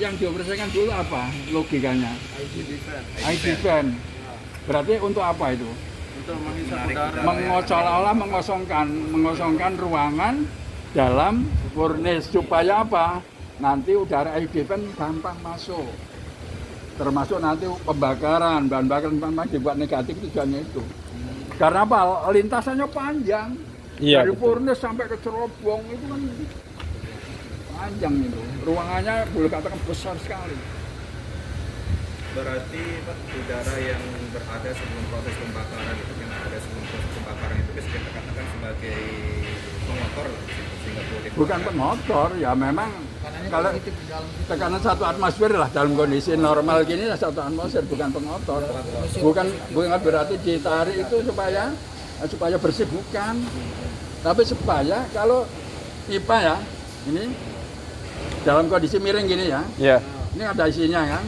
yang dioperasikan dulu apa logikanya? ID fan. Berarti untuk apa itu? Untuk menghisap udara. Seolah-olah mengosongkan ruangan dalam furnace supaya apa? Nanti udara ID fan gampang masuk. Termasuk nanti pembakaran, bahan bakar dibuat negatif tujuannya itu. Karena apa? Lintasannya panjang. Iya, Dari betul. furnace sampai ke cerobong itu kan panjang itu. Ruangannya boleh katakan besar sekali. Berarti Pak, udara yang berada sebelum proses pembakaran itu, yang ada sebelum proses pembakaran itu bisa kita katakan sebagai pengotor lah, sehingga boleh Bukan pengotor, ya memang kalau tekanan 1 atmosfer lah dalam kondisi normal gini 1 atmosfer, bukan pengotor. Bukan berarti ditarik itu supaya bersih, bukan. Tapi supaya kalau pipa ya, ini dalam kondisi miring gini ya, Iya. ini ada isinya kan,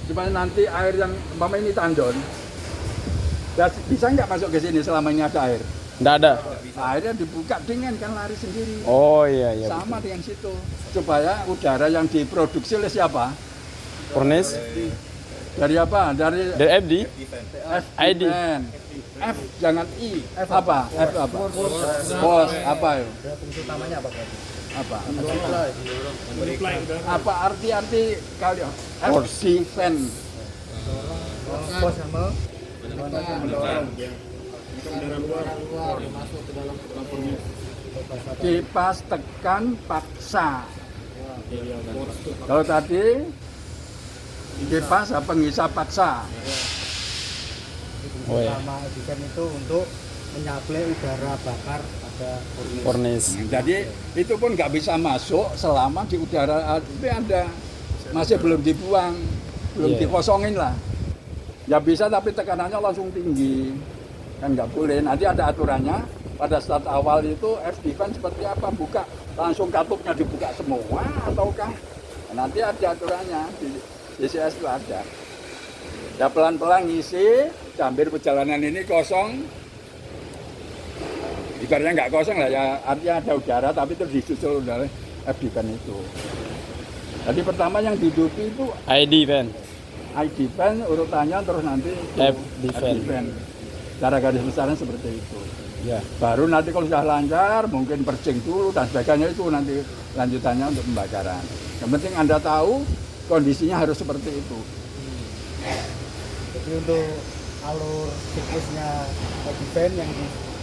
supaya nanti air yang umpama ini tandon, bisa nggak masuk ke sini selama ini ada air? Nggak ada. Airnya dibuka dingin kan lari sendiri. Oh iya iya. Sama dengan situ, supaya udara yang diproduksi oleh siapa? Furnace Dari apa? Dari dari FD. ID. FDN. F jangan I. F apa? F apa? Bos apa ya? Fungsi utamanya apa? Apa? Apa arti kali FC fan? Bos sama mendorong udara luar masuk ke dalam furnace. Kipas tekan paksa. Kalau tadi kipas penghisap paksa. Oh iya. Utama desain itu untuk menyaplai udara bakar pada furnace. Furnace. Jadi itu pun nggak bisa masuk selama di udara tapi ada masih belum dibuang, belum Iya. dikosongin lah. Ya bisa tapi tekanannya langsung tinggi, kan nggak boleh. Nanti ada aturannya pada saat awal itu FD fan seperti apa, buka langsung katupnya dibuka semua ataukah? Nanti ada aturannya di DCS itu ada. Ya pelan-pelan ngisi, sambil perjalanan ini kosong. Ibaratnya nggak kosong lah ya, artinya ada udara tapi terus disusul oleh FD fan itu. Jadi pertama yang diduduki itu ID fan. ID fan urutannya terus nanti itu FD fan. Cara garis besarnya seperti itu. Ya. Baru nanti kalau sudah lancar mungkin percing dulu dan sebagainya itu nanti lanjutannya untuk pembakaran. Yang penting Anda tahu kondisinya harus seperti itu. Jadi untuk alur siklusnya desain yang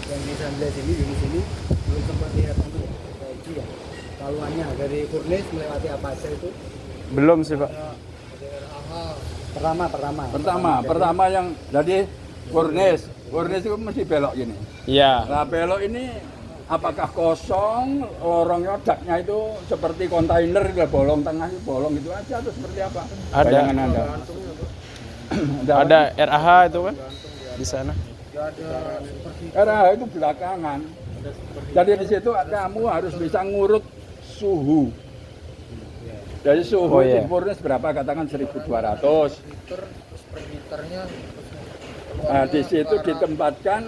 di sebelah sini di sini belum sempat lihat nanti lagi ya. Laluannya dari furnace melewati apa aja itu? Belum sih Pak. Pertama yang jadi furnace itu mesti belok gini. Iya. Nah belok ini apakah kosong, lorongnya daknya itu seperti kontainer, bolong tengah bolong itu aja atau seperti apa? Ada. Bayangan Anda. Ada RAH itu kan di sana. RH itu belakangan. Jadi di situ kamu harus bisa ngurut suhu. Jadi suhu Oh, iya. di furnace berapa? Katakan 1200. Nah, di situ ditempatkan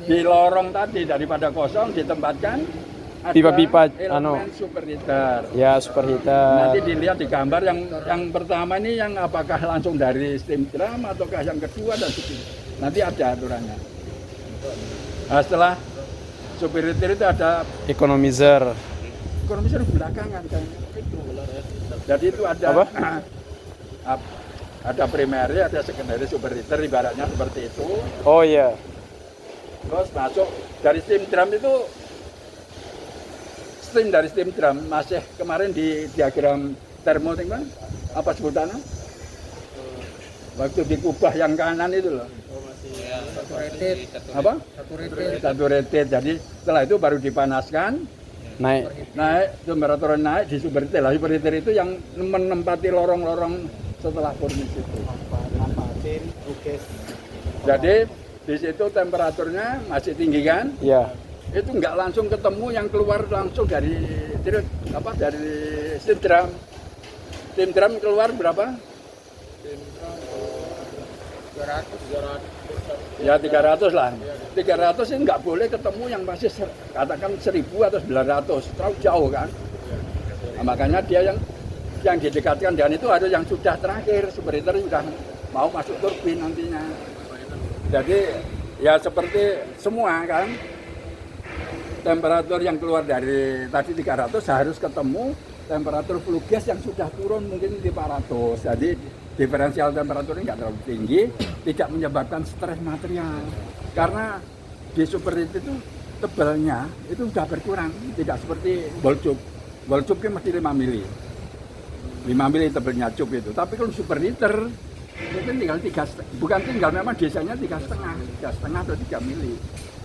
di lorong tadi daripada kosong ditempatkan ada Pipa-pipa, elemen superheater. Ya superheater. Nanti dilihat di gambar yang pertama ini yang apakah langsung dari steam drum ataukah yang kedua dan seterusnya. Nanti ada aturannya. Nah, setelah superheater itu ada Economizer. economizer belakangan kan itu. Jadi itu ada Apa? ada primary, ada secondary superheater ibaratnya seperti itu. Oh iya. Terus masuk dari steam drum itu dari steam drum masih kemarin di diagram termo kan apa sebutannya? Waktu dikubah yang kanan itu loh. Saturated. Apa? Saturated. Saturated. Jadi setelah itu baru dipanaskan, Naik. temperatur naik di superheater. Lah superheater itu yang menempati lorong-lorong setelah furnace itu. Nampatin, ukes. Jadi di situ temperaturnya masih tinggi kan? Iya. Itu nggak langsung ketemu yang keluar langsung dari steam drum. Steam drum keluar berapa? 300. Ya 300 lah. 300 ini nggak boleh ketemu yang masih katakan 1000 atau 900, terlalu jauh kan. Nah, makanya dia yang yang didekatkan dan itu harus yang sudah terakhir, superheater sudah mau masuk turbin nantinya. Jadi ya seperti semua kan, temperatur yang keluar dari tadi 300 harus ketemu temperatur flue gas yang sudah turun mungkin 500. Jadi diferensial temperaturnya nggak terlalu tinggi, tidak menyebabkan stres material. Karena di superheater itu tebalnya itu sudah berkurang, tidak seperti ball tube. Ball tube kan mesti 5 mili. 5 mili tebalnya tube itu. Tapi kalau superheater mungkin tinggal 3, bukan tinggal, memang desainnya 3,5 atau 3 mili.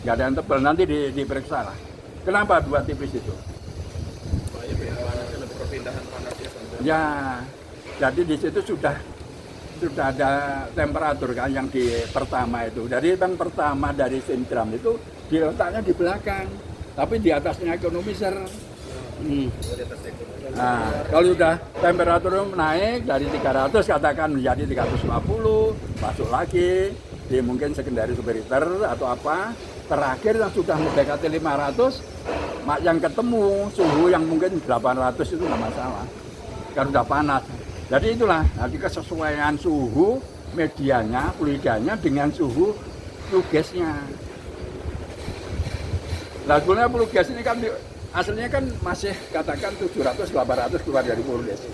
Nggak ada yang tebal, nanti diperiksa lah. Kenapa 2 tipis itu? Perpindahan panasnya Ya, jadi di situ sudah ada temperatur kan yang di pertama itu. Jadi yang pertama dari sindram itu diletaknya di belakang, tapi di atasnya economizer. Nah, kalau sudah temperatur naik dari 300 katakan menjadi 350, masuk lagi di mungkin secondary superheater atau apa. Terakhir yang sudah mendekati 500, yang ketemu suhu yang mungkin 800 itu nggak masalah, karena sudah panas. Jadi itulah, nanti kesesuaian suhu medianya, fluidanya dengan suhu flue gasnya. Nah, sebenarnya flue gas ini kan aslinya kan masih katakan 700-800 keluar dari flue gas.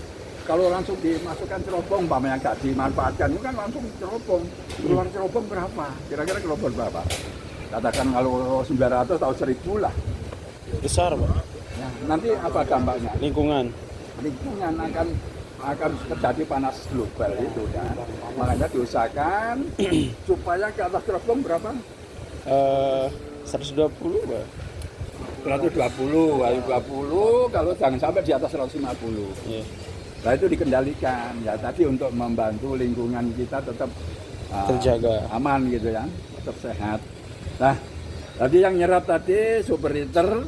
Kalau langsung dimasukkan cerobong, umpamanya nggak dimanfaatkan, itu kan langsung cerobong. Keluar cerobong berapa? Kira-kira cerobong berapa? Katakan kalau 900 atau 1000 lah. Besar, Pak. Ya, nanti apa dampaknya? Lingkungan. Lingkungan akan terjadi panas global itu kan. Makanya diusahakan supaya ke atas cerobong berapa? 120, Pak. 120, 120, kalau jangan sampai di atas 150. Iya. Nah itu dikendalikan ya tadi untuk membantu lingkungan kita tetap Terjaga. aman gitu ya, tetap sehat. Nah, tadi yang nyerap tadi superheater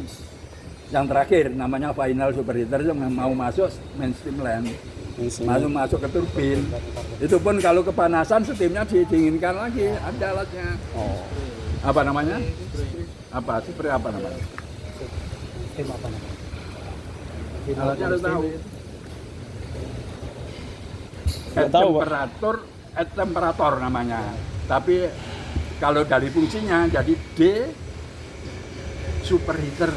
yang terakhir namanya final superheater yang mau masuk mainstream land. Masuk ke turbin. Itu pun kalau kepanasan steamnya didinginkan lagi, ada alatnya. Oh. Apa namanya? Apa? Spray apa namanya? Tim apa namanya? Alatnya harus tahu. Nggak tahu, Pak. Temperator namanya. Tapi kalau dari fungsinya jadi D superheater.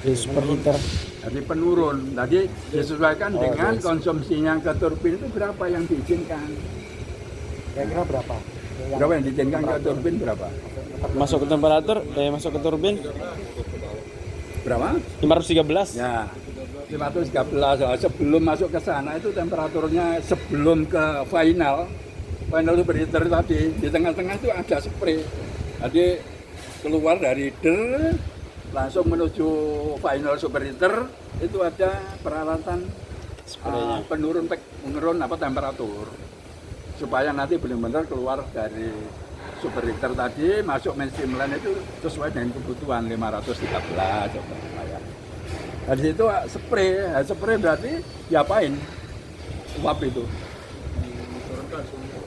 Superheater. Jadi penurun. Jadi disesuaikan dengan konsumsinya ke turbin itu berapa yang diizinkan. Kira-kira berapa? Berapa yang diizinkan ke turbin berapa? Masuk ke temperatur, masuk ke turbin Berapa? 513. Ya, 513. Sebelum masuk ke sana itu temperaturnya sebelum ke final superheater tadi di tengah-tengah itu ada spray. Jadi keluar dari der langsung menuju final superheater itu ada peralatan penurun temperatur supaya nanti benar-benar keluar dari superheater tadi masuk mainstream line itu sesuai dengan kebutuhan 513 ya. Nah, di situ spray berarti diapain uap itu?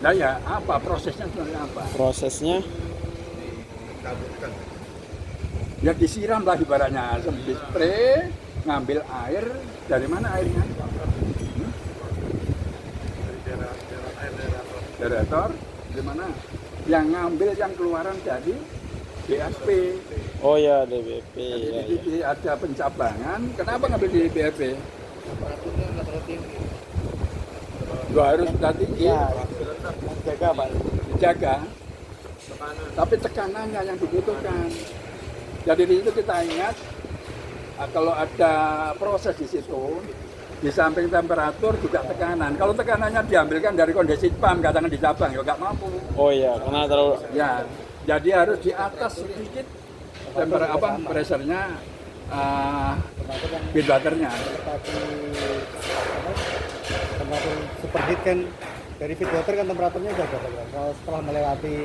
Nah ya apa prosesnya sebenarnya apa? Prosesnya Ya disiram lah ibaratnya, di spray, ngambil air, dari mana airnya? Generator, di mana? Yang ngambil yang keluaran dari BSP. oh ya DBP. Jadi ada pencabangan, kenapa ngambil di BSP? Harus sudah tinggi, Jaga Pak. dijaga. Tapi tekanannya yang dibutuhkan. Jadi di situ kita ingat kalau ada proses di situ, di samping temperatur juga tekanan. Kalau tekanannya diambilkan dari kondisi pump, katakan di cabang, ya nggak mampu. Oh iya, karena terlalu Ya, jadi harus di atas sedikit pressure-nya, feed water-nya. Temperatur superheat kan dari feed water kan temperaturnya udah berapa? Kalau setelah melewati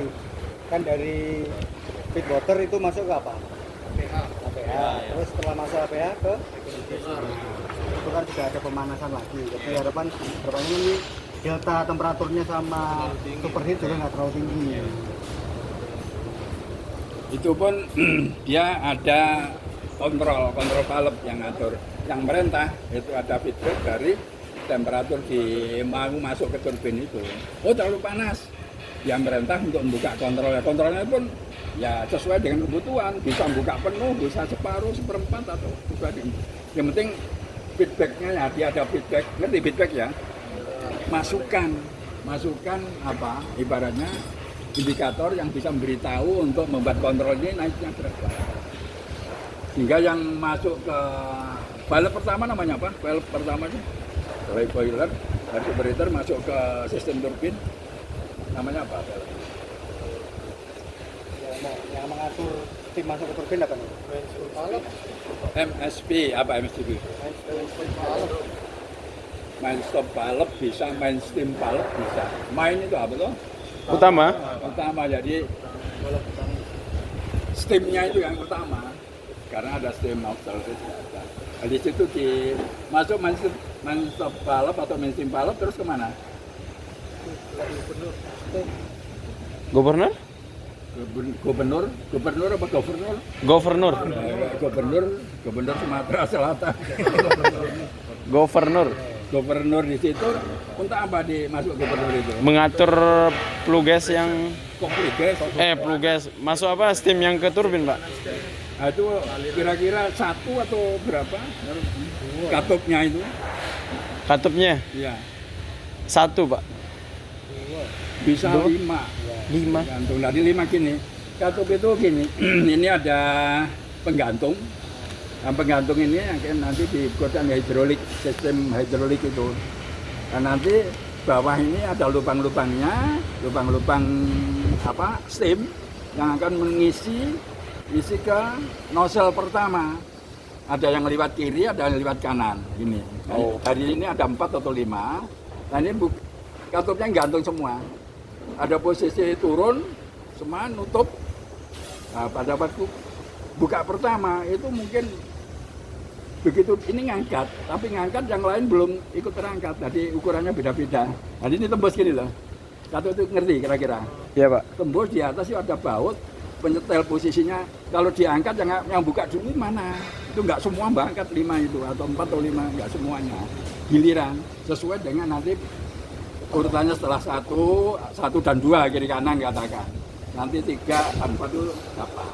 kan dari feed water itu masuk ke apa? APH. Terus setelah masuk APH ke itu kan juga ada pemanasan lagi. Jadi harapannya ini delta temperaturnya sama superheat juga nggak terlalu tinggi. Itu pun dia ada kontrol valve yang ngatur. Yang merintah itu ada feedback dari temperatur di mau masuk ke turbin itu, oh terlalu panas, ya merintah untuk membuka kontrolnya. Kontrolnya pun ya sesuai dengan kebutuhan, bisa buka penuh, bisa separuh, seperempat atau sesuai dengan. Yang penting feedbacknya ya, dia ada feedback, ngerti feedback ya? Masukan apa? Ibaratnya indikator yang bisa memberitahu untuk membuat kontrol ini naiknya berapa. Sehingga yang masuk ke valve pertama namanya apa? Valve pertamanya boiler, dari operator masuk ke sistem turbin namanya apa? Yang mengatur tim masuk ke turbin apa nih? MSP apa MSP? Main stop valve bisa, main steam valve bisa. Main itu apa tuh? Utama. Utama, jadi steamnya itu yang utama karena ada steam auxiliary. Nah, di situ masuk main stop valve atau main steam valve terus kemana? Gubernur? Gubernur apa governor? Gubernur. Gubernur Sumatera Selatan. Gubernur di situ untuk apa masuk gubernur itu? Mengatur plugas yang Kok gas? plugas masuk apa steam yang ke turbin, Pak? Nah, itu kira-kira 1 atau berapa? Katupnya itu? Katupnya Iya. 1, Pak. Bisa 5. 5. Gantung. Dari 5 gini. Katup itu gini. Ini ada penggantung. Nah, penggantung ini akan nanti dibuatkan hidrolik, sistem hidrolik itu. Nah, nanti bawah ini ada lubang-lubangnya, lubang-lubang steam yang akan mengisi ke nozzle pertama. Ada yang lewat kiri, ada yang lewat kanan. Ini. Hari ini ada 4 atau 5. Nah, ini katupnya gantung semua. Ada posisi turun, semua nutup. Nah, pada waktu buka pertama itu mungkin begitu ini ngangkat, tapi ngangkat yang lain belum ikut terangkat, jadi ukurannya beda-beda. Nah, ini tembus gini loh. Katup itu ngerti kira-kira? Iya, Pak. Tembus di atas itu ada baut, penyetel posisinya. Kalau diangkat yang buka dulu mana? Itu nggak semua angkat 5 itu atau 4 atau 5, nggak semuanya. Giliran sesuai dengan nanti urutannya setelah 1 dan 2 kiri kanan katakan. Nanti 3, 4 itu apa?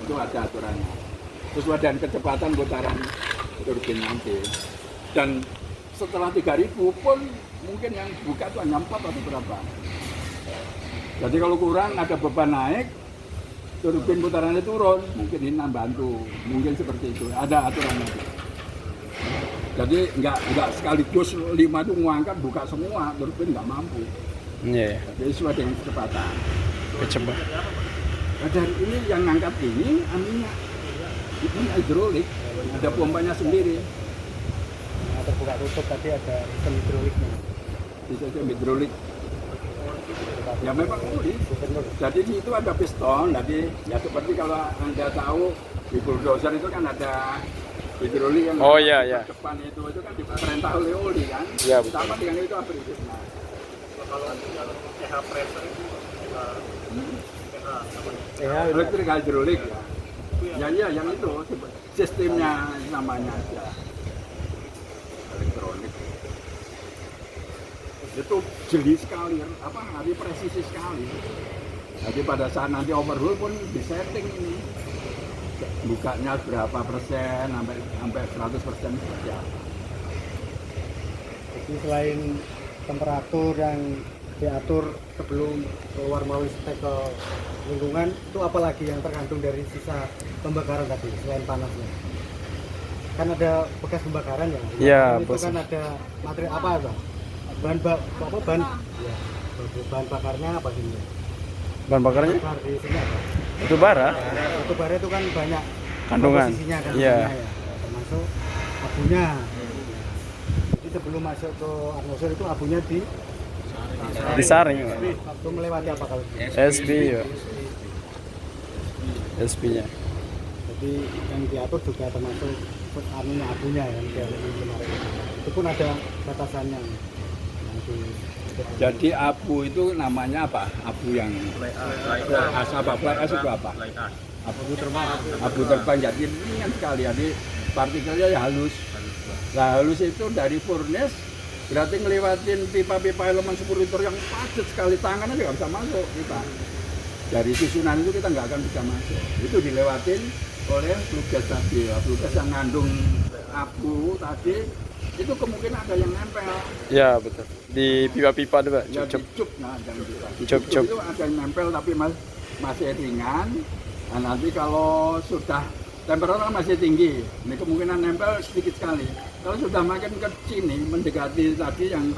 Itu ada aturannya. Sesuai dengan kecepatan putaran turbin nanti. Dan setelah 3000 pun mungkin yang buka itu hanya 4 atau berapa. Jadi kalau kurang ada beban naik, turbin putarannya turun, mungkin ini bantu, mungkin seperti itu. Ada aturannya. Jadi nggak sekaligus 5 itu ngangkat buka semua, turbin nggak mampu. Iya. Jadi sesuai dengan kecepatan. Kecepatan. Nah, dari ini yang ngangkat ini aminnya ini hidrolik, ada pompanya sendiri. Nah, terbuka tutup tadi ada sistem hidroliknya. Sistem hidrolik. Ya memang unik. Jadi di situ ada piston. Jadi ya seperti kalau Anda tahu di bulldozer itu kan ada hidrolik yang depan itu kan diperintah oleh oli kan. Iya, sama dengan itu aprilis. Nah, Kalau pH pressure itu elektrik hidrolik ya. Ya yang itu sistemnya namanya aja elektronik. Itu jeli sekali, ada presisi sekali. Jadi pada saat nanti overhaul pun disetting ini. Bukanya berapa persen sampai 100% seperti apa. Jadi selain temperatur yang diatur sebelum keluar melalui spek ke lingkungan, itu apalagi yang tergantung dari sisa pembakaran tadi selain panasnya? Kan ada bekas pembakaran ya? Iya, itu kan ada materi apa, Bang? Bahan bakarnya apa sih? Bahan bakarnya? Bakar di sini apa? Itu bara. Batu bara itu kan banyak Kandungan. komposisinya kan, Iya. ya, termasuk abunya. Jadi sebelum masuk ke atmosfer itu abunya Disaring. itu melewati apa kalau gitu? SB ya. SB-nya. Jadi yang diatur juga termasuk abunya yang kemarin. Itu pun ada batasannya. Jadi abu itu namanya apa? Abu yang asap apa? Asap itu apa? Abu terbang. Jadi ringan sekali. Jadi partikelnya ya halus. Nah, halus itu dari furnace Berarti ngelewatin pipa-pipa elemen 10 liter yang padat sekali, tangan aja nggak bisa masuk kita. Dari susunan itu kita nggak akan bisa masuk. Itu dilewatin oleh flue gas tadi, flue gas yang ngandung abu tadi, itu kemungkinan ada yang nempel. Ya betul. Di pipa-pipa tuh Pak. Ya Cup-cup. di cup, nah jangan kita. Di Cup-cup. itu ada yang nempel tapi masih ringan. Nah, nanti kalau sudah temperatur masih tinggi, ini kemungkinan nempel sedikit sekali. Kalau sudah makin ke sini mendekati tadi yang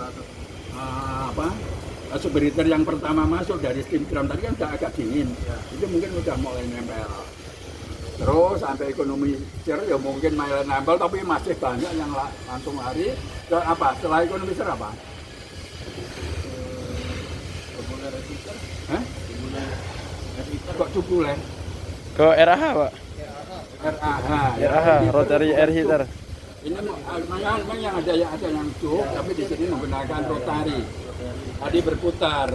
subheater yang pertama masuk dari steam drum tadi kan sudah agak dingin, itu mungkin sudah mulai nempel. Terus sampai ekonomi share ya mungkin mulai nempel, tapi masih banyak yang langsung lari. Dan apa? Setelah ekonomi share apa? Kok cukulen? Ke RAH Pak. RAH. RAH, rotary air heater. Ini memang yang ada yang cuk, tapi di sini menggunakan rotari. Tadi berputar.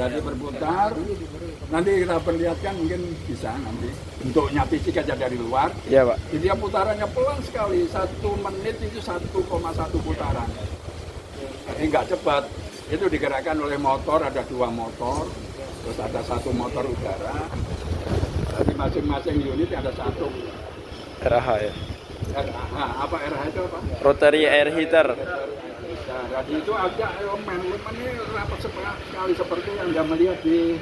Nanti kita perlihatkan mungkin bisa nanti. Bentuknya fisik aja dari luar. Iya Pak. Jadi dia putarannya pelan sekali, 1 menit itu 1,1 putaran. Jadi nggak cepat. Itu digerakkan oleh motor, ada 2 motor, terus ada 1 motor udara. Jadi masing-masing unit ada 1. RAH ya. RAH, apa RAH itu apa? Rotary air heater. Nah, jadi itu agak elemen ini rapat sekali seperti yang Anda melihat di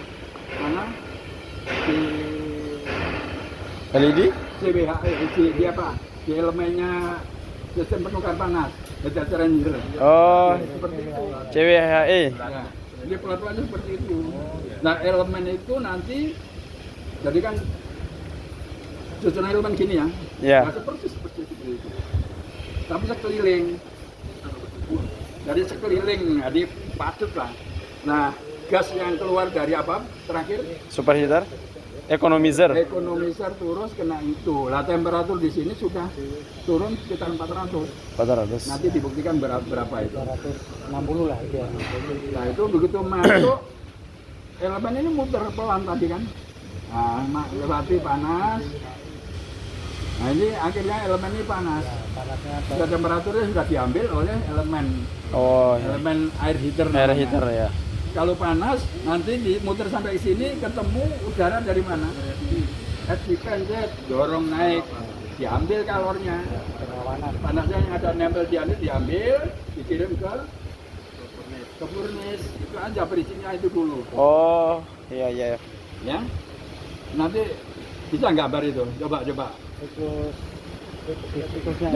mana? Di LED? CBHE, di apa? Di elemennya sistem penukar panas, heat exchanger. Oh, Seperti itu. CWHE. Nah, jadi pelan-pelannya seperti itu. Nah, elemen itu nanti jadi kan susunan elemen gini ya. Iya. Nah, seperti itu. Tapi sekeliling. Dari sekeliling, jadi padat lah. Nah, gas yang keluar dari apa? Terakhir Superheater. Economizer. ekonomizer turun kena itu. Lah temperatur di sini sudah turun sekitar 400. 400. Nanti dibuktikan berapa itu. 460 lah dia. Nah, itu begitu masuk elemen ini muter pelan tadi kan. Nah, lewati panas. Nah, ini akhirnya elemen ini panas. Panasnya Sudah temperaturnya sudah diambil oleh elemen Oh, ya. elemen air heater. Air namanya. heater ya. Kalau panas nanti dimuter sampai sini ketemu udara dari mana? Exchanger dorong naik, diambil kalornya. perlawanan. Panasnya yang ada nempel diambil, dikirim ke furnace. Itu aja perincinya itu dulu. Oh, iya iya. Ya. Nanti bisa gambar itu. Coba. Tikusnya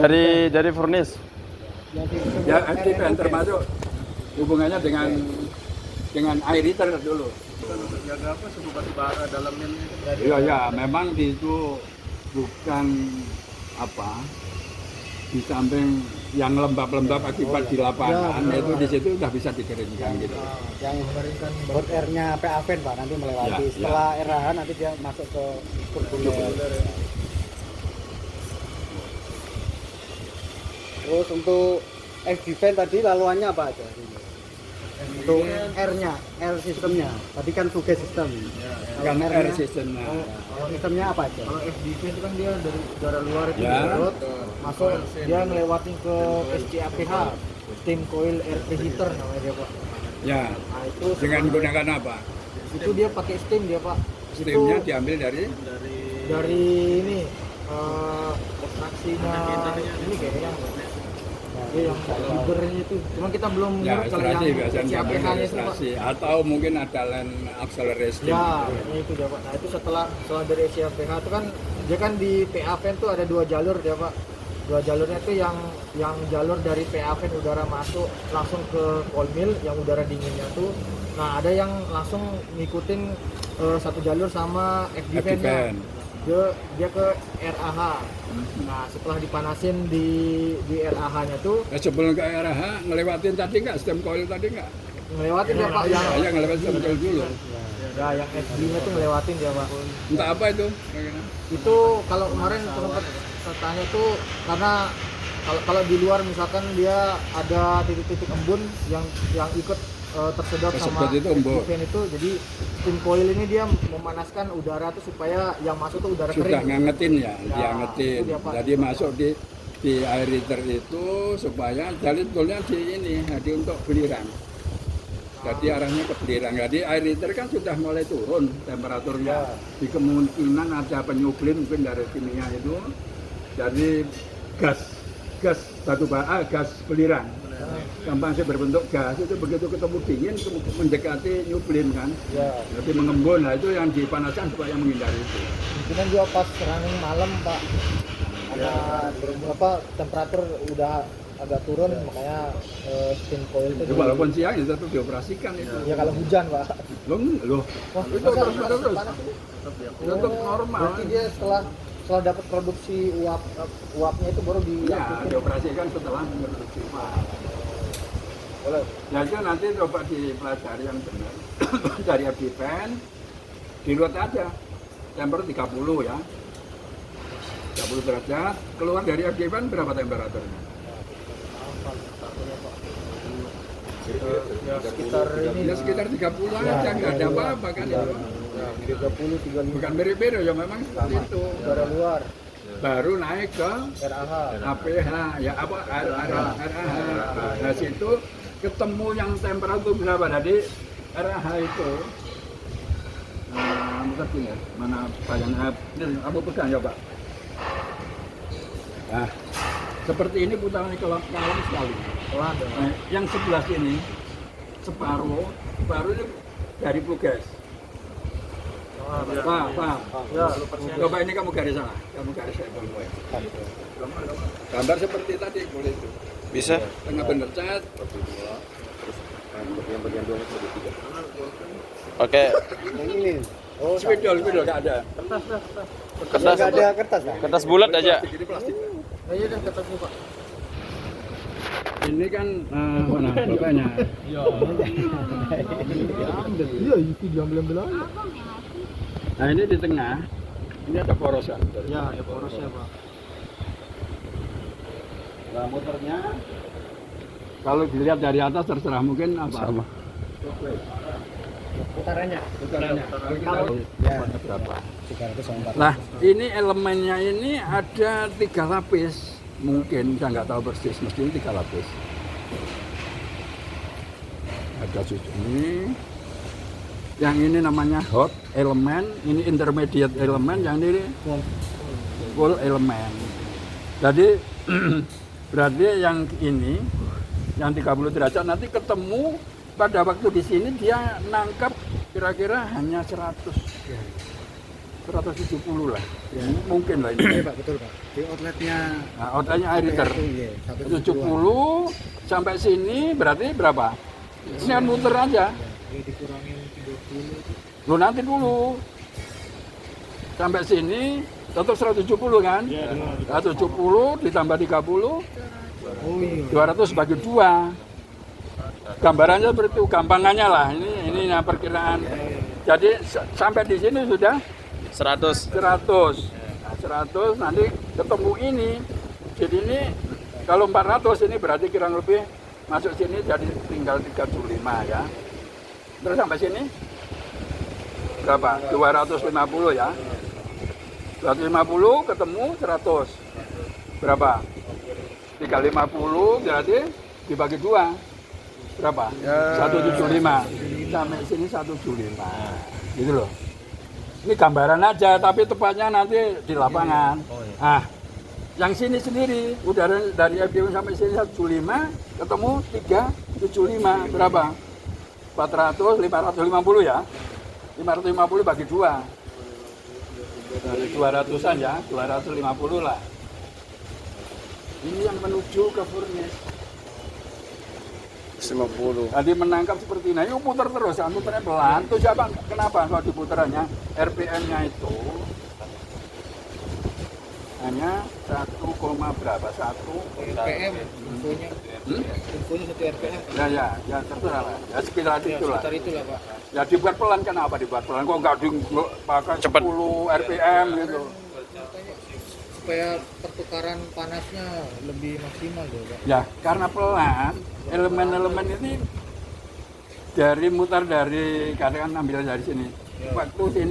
Dari furnace. Ya, FDPN termasuk hubungannya dengan air heater dulu. Untuk jaga apa suhu batu bara dalamnya ini? Iya, memang itu bukan apa di samping yang lembab-lembab akibat di lapangan, itu di situ udah bisa dikeringkan gitu. yang hot air-nya PAVEN Pak nanti melewati. Ya, Setelah RAH nanti dia masuk ke turbulen. Terus untuk FD-fan tadi laluannya apa aja? Untuk R-nya, R sistemnya. Tadi kan flue gas sistem. Kan Kalau air R-nya, systemnya. sistemnya apa aja? Kalau FDV itu kan dia dari udara luar itu Ya. diserut, masuk dia ngelewatin ke SCAPH, steam coil air preheater namanya dia Pak. Ya, Nah itu dengan menggunakan apa? itu dia pakai steam dia Pak. Steamnya Itu diambil dari dari ini ekstraksinya ini kayaknya. Iya yang fibernya itu. Cuma kita belum ya menurut kalau yang ekstraksi, biasanya diambil SCAPH dari nya itu Pak. ekstraksi atau mungkin ada land acceleration. Ya, ini itu dia Pak. Nah itu setelah dari SCAPH itu kan dia kan di PAVEN tuh ada 2 jalur dia Pak. 2 jalurnya itu yang jalur dari PAVEN udara masuk langsung ke cold mill yang udara dinginnya tuh. Nah ada yang langsung ngikutin 1 jalur sama FD-fan nya. FD-fan. Dia ke RAH. Nah setelah dipanasin di RAH nya tuh Nah, sebelum ke RAH ngelewatin tadi nggak steam coil tadi nggak? ngelewatin dia Pak yang Saya ngelewatin steam coil dulu. ya yang FD nya tuh ngelewatin dia Pak. Entah apa itu? Itu kalau kemarin sempat saya tanya tuh karena kalau di luar misalkan dia ada titik-titik embun yang ikut tersedot sama Tersebut itu embun. fan itu, jadi steam coil ini dia memanaskan udara tuh supaya yang masuk tuh udara Sudah kering. ngangetin ya, Ya, diangetin. itu dia, Pak. Jadi masuk di di aerator itu supaya jadi sebetulnya di ini jadi untuk beliran. Jadi arahnya ke beliran. Jadi aerator kan sudah mulai turun temperaturnya. Di kemungkinan ada penyublin mungkin dari kimia itu. Jadi gas batu bara, gas beliran. Gampang sih berbentuk gas itu begitu ketemu dingin mendekati nyublin kan. Jadi mengembun. Nah itu yang dipanaskan supaya menghindari itu. Mungkin juga pas running malam Pak, ada temperatur udah agak turun makanya steam coil itu. Walaupun siang itu tetap dioperasikan itu. Ya kalau hujan Pak. Loh, Wah, itu terus. panas ini. Tetap normal. Berarti dia setelah dapat produksi uapnya itu baru Ya, dioperasikan setelah produksi. Ya itu nanti coba dipelajari yang benar. Dari FDPen, di luar aja. Temperatur 30 ya. 30 derajat. Keluar dari FDPen berapa temperaturnya? ya sekitar ini Ya sekitar 30 aja, nggak ada apa-apa kan itu. 30 35 Bukan beri-beri ya memang seperti itu. udara luar Baru naik ke RAH. APH, ya apa RAH. Nah situ ketemu yang temperatur berapa tadi RAH itu. Bentar sini ya, mana bayangnya? Ini aku pegang ya Pak. Nah, seperti ini putarannya kalem sekali. Pelan dong. Nah, yang sebelah sini separuh ini dari flue gas. Pak. Ya, Coba ini kamu garis sana, kamu garis saya dulu. Gambar seperti tadi boleh itu. Bisa? Tengah bener cat. Pakai Yang ini. Oh, Spidol nggak ada. kertas nggak ada kertas kan? kertas bulat aja. Plastik, ini plastik. nah, iya kan ketemu Pak. Ini kan mana bapaknya? Iya, itu diambil aja. Nah ini di tengah, ini ada poros kan? Ya, ada porosnya Pak. Nah muternya, kalau dilihat dari atas terserah mungkin apa? Sama. Putarannya. Ya, berapa? 300 Nah, ini elemennya ini ada 3 lapis. Mungkin saya nggak tahu persis, mestinya 3 lapis. Ada susu ini. Yang ini namanya hot elemen, ini intermediate elemen, yang ini cool elemen. Jadi berarti yang ini yang 30 derajat nanti ketemu pada waktu di sini dia nangkap kira-kira hanya 170 lah. Ya, mungkin lah ini. Pak, betul Pak. Di outletnya Nah, outletnya air liter. iya, 70 sampai sini berarti berapa? Ini kan muter aja. Dikurangin 30. Lu nanti dulu. Sampai sini tetap 170 kan? 170 ditambah 30. Oh iya. 200 bagi 2. Gambarannya seperti itu, gampangannya lah. Ini yang perkiraan. Jadi sampai di sini sudah 100. 100. Nah, 100 nanti ketemu ini. Jadi ini kalau 400 ini berarti kurang lebih masuk sini jadi tinggal 35 ya. Terus sampai sini berapa? 250 ya. 250 ketemu 100. Berapa? 350 berarti dibagi 2. Berapa? 175. Sampai sini 175. Gitu loh. Ini gambaran aja, tapi tepatnya nanti di lapangan. Nah, yang sini sendiri, udara dari FDU sampai sini 175, ketemu 375. Berapa? 400, 550 ya. 550 bagi 2. Dari 200-an ya, 250 lah. Ini yang menuju ke furnace. 50. Tadi menangkap seperti ini, yuk putar terus, ya, putarnya pelan. Tuh siapa? Kenapa kalau diputarannya? RPM-nya itu hanya 1, berapa? 1 RPM infonya. Infonya 1 RPM. Ya terserah lah. Ya sekitar itu lah. Sekitar itulah Pak. Ya dibuat pelan, kenapa dibuat pelan? Kok nggak pakai 10 RPM gitu? Supaya pertukaran panasnya lebih maksimal loh Pak. Ya karena pelan, elemen-elemen ini dari mutar dari katakan ambil dari sini. Waktu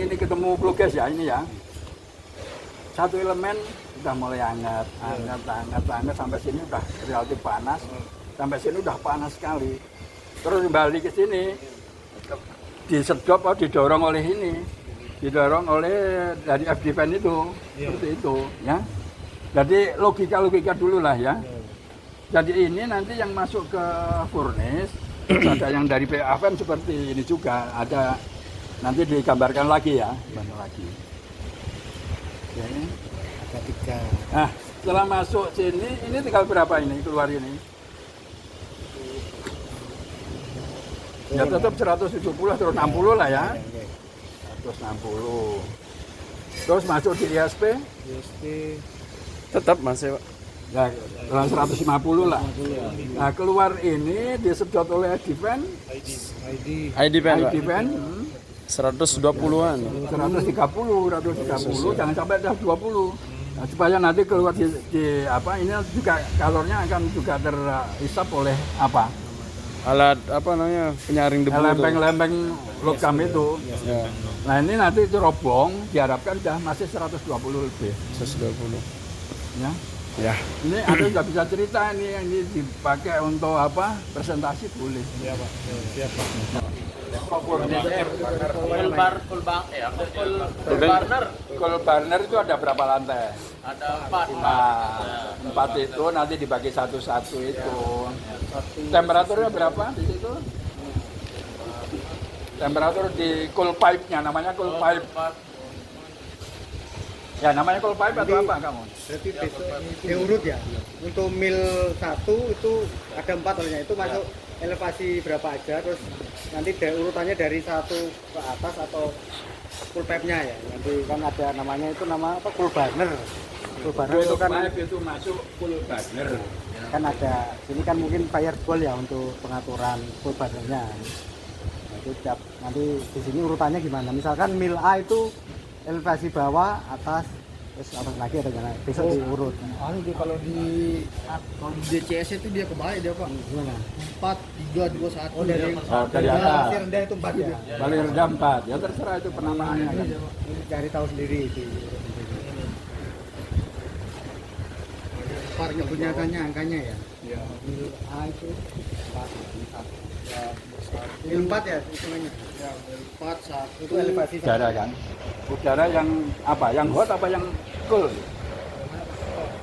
ini ketemu flue gas ya ini ya. satu elemen udah mulai hangat sampai sini udah relatif panas, sampai sini udah panas sekali. Terus kembali ke sini disedot atau didorong oleh ini, didorong oleh dari FD fan itu, seperti itu, ya. Jadi logika dulu lah ya. Jadi ini nanti yang masuk ke furnace, ada yang dari PA fan seperti ini juga, ada nanti digambarkan lagi ya, gambar lagi. Oke. Ada 3. Nah, setelah masuk sini, ini tinggal berapa ini keluar ini? Ya tetap 170 terus 60 lah ya. 160. Terus masuk di ISP? Tetap masih Pak. Ya, 150 lah. Nah, keluar ini disedot oleh Advan, ID pen Pak. Advan 120-an. 130, jangan sampai ada 20. Nah, supaya nanti keluar di apa ini juga kalornya akan juga terhisap oleh apa? Alat apa namanya? Penyaring debu itu. Lempeng-lempeng logam itu. Ya, Nah, ini nanti cerobong diharapkan sudah masih 120 lebih. 120. Ya. Ya. Ini ada nggak bisa cerita ini dipakai untuk apa? Presentasi boleh. Iya Pak. Siap Pak. Cool burner itu ada berapa lantai? Ada 4. Nah, 4 itu nanti dibagi satu-satu itu. Temperaturnya berapa di situ? Temperatur di cool pipe-nya, namanya cool pipe. Ya, namanya cool pipe atau apa kamu? Berarti besok diurut ya. Untuk mil 1 itu ada 4 olehnya. Itu masuk elevasi berapa aja, terus nanti urutannya dari 1 ke atas atau full pipe-nya ya. Nanti kan ada namanya itu nama apa? Cool burner. Cool burner itu kan itu masuk cool burner. kan ada sini kan mungkin fireball ya untuk pengaturan full burnernya. Nah, itu tiap nanti di sini urutannya gimana? Misalkan mil A itu elevasi bawah, atas, terus atas lagi atau gimana? Besok diurut. Kalau di DCS itu dia kebalik dia Pak. Gimana? 4, 3, 2, 1. Oh dari dari atas. Elevasi rendah itu 4 ya. Paling rendah 4. Ya terserah itu penamaannya kan. Ini cari tahu sendiri itu. Par kenyataannya angkanya ya. Iya. Mil A itu 4. Mil 4 ya hitungannya. 4, 1. Itu elevasi Udara kan. Udara yang apa? Yang hot apa yang cool?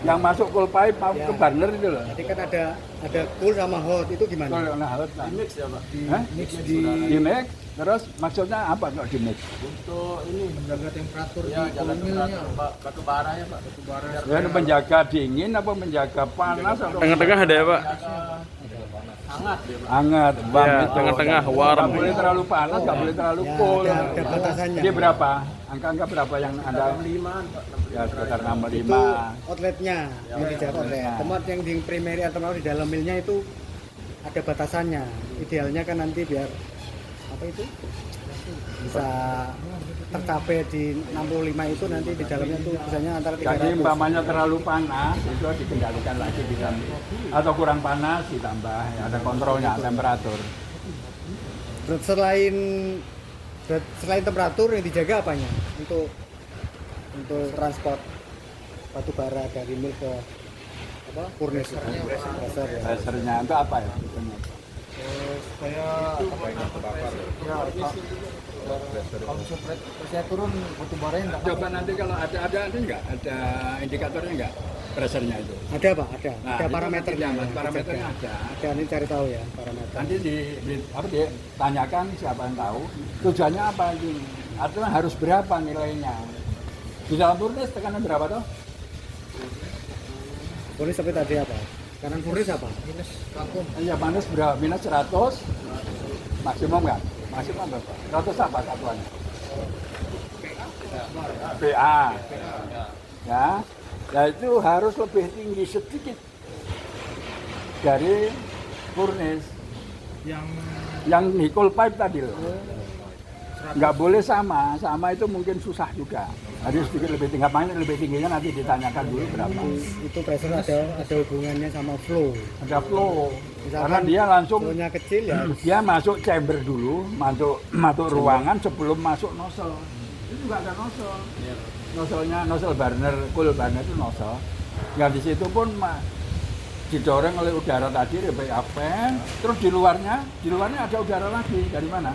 Yang masuk cool pipe mau ke burner itu loh. Jadi kan ada cool sama hot itu gimana? Cool nah hot lah. Mix ya Pak. Mix di mix. Terus maksudnya apa kalau di mix? Untuk ini menjaga temperatur Ya, di jalan kolonilnya. batu bara ya Pak. Batu bara. Ya, menjaga dingin apa menjaga panas atau Tengah-tengah ada ya Pak? Hangat dia Pak. hangat? Bang, Ya, itu. tengah-tengah, warm. Nggak boleh terlalu panas, nggak boleh terlalu Ya, cool. ada batasannya. Dia berapa? Angka berapa yang Anda? 65-an Pak. Ya sekitar Itu 65. outletnya yang dijaga outlet. Tempat yang di primary atau di dalam milnya itu ada batasannya. Idealnya kan nanti biar apa itu bisa tercapai di 65 itu nanti di dalamnya itu biasanya antara Jadi 300. umpamanya terlalu panas itu dikendalikan lagi ditambah atau kurang panas ditambah ya, ada kontrolnya temperatur. Terus selain temperatur yang dijaga apanya untuk transport batu bara dari mil ke apa furnace pressure ya. Pressure-nya itu apa ya? Supaya kalau saya turun batu baranya enggak Coba nanti kalau ada enggak? Ada indikatornya enggak? Pressure-nya itu. Ada Pak, ada. Nah, Ada itu parameternya. nanti parameternya ada. Ada, ini cari tahu ya parameter. Nanti ditanyakan siapa yang tahu tujuannya apa ini? Artinya harus berapa nilainya? Di dalam furnace tekanan berapa toh? Furnace sampai tadi apa? Kanan furnace apa? minus vakum. Ya panas berapa? Minus 100 maksimum kan? Maksimum berapa? 100 apa satuannya? PA. Ya. Nah itu harus lebih tinggi sedikit dari furnace yang nickel pipe tadi loh. Nggak boleh sama itu mungkin susah juga. Harus sedikit lebih tinggi, makanya lebih tingginya nanti ditanyakan dulu berapa. Itu pressure ada hubungannya sama flow. Ada flow, Misalkan karena dia langsung Flow-nya kecil ya. dia masuk chamber dulu, masuk ruangan sebelum masuk nozzle. itu juga ada nozzle. Nozzle burner, cool burner itu nozzle. Nah di situ pun didorong oleh udara tadi dari PA fan, terus di luarnya ada udara lagi dari mana?